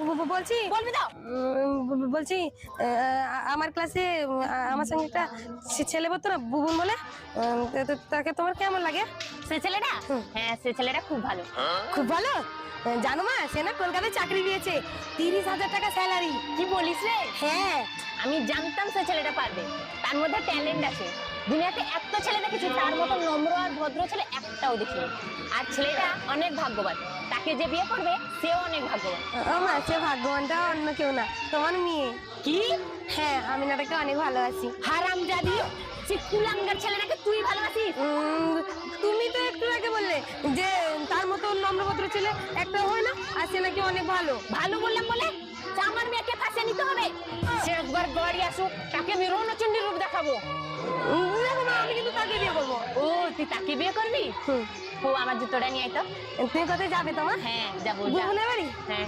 বলছি বলবি তো? বলছি আমার ক্লাসে আমার সঙ্গে একটা ছেলে পড়তো না, বুবুন বলে। তাকে তোমার কেমন লাগে? সে ছেলেটা? হ্যাঁ, সে ছেলেটা খুব ভালো। খুব ভালো। জানো মা, সে না কলকাতায় চাকরি পেয়েছে, 30,000 টাকা স্যালারি। কি বলিস রে? হ্যাঁ, আমি জানতাম সে ছেলেটা পারবে, তার মধ্যে ট্যালেন্ট আছে। দুনিয়াতে এত ছেলে দেখেছি, তার মতো নম্র আর ভদ্র ছেলে একটাও দেখিনি। আর ছেলেটা অনেক ভাগ্যবান, তাকে যে বিয়ে করবে সেও অনেক ভাগ্যবান। মা, সে ভাগ্যবানটা অন্য কেউ না, তোমার মেয়ে। কি? হ্যাঁ, আমি না তাকে অনেক ভালোবাসি। হারামজাদি, সে কুলাঙ্গার ছেলেটাকে তুই ভালোবাসিস? তুমি তো একটু আগে বললে যে তার মতো নম্রভদ্র ছেলে একটা হয় না, আর সে নাকি অনেক ভালো। ভালো বললাম বলে আমার মেয়েকে ফাঁসিয়ে নিতে হবে? সে একবার বাড়ি আসুক, তাকে আমি রণচণ্ডী রূপ দেখাবো। দেখো মা, আমি কিন্তু তাকে বিয়ে করবো। ও, তুই তাকে বিয়ে করবি? ও, আমার জুতোটা নিয়ে আয় তো। তুমি কোথায় যাবে তোমার? হ্যাঁ, যাবো। বুবুনের বাড়ি? হ্যাঁ।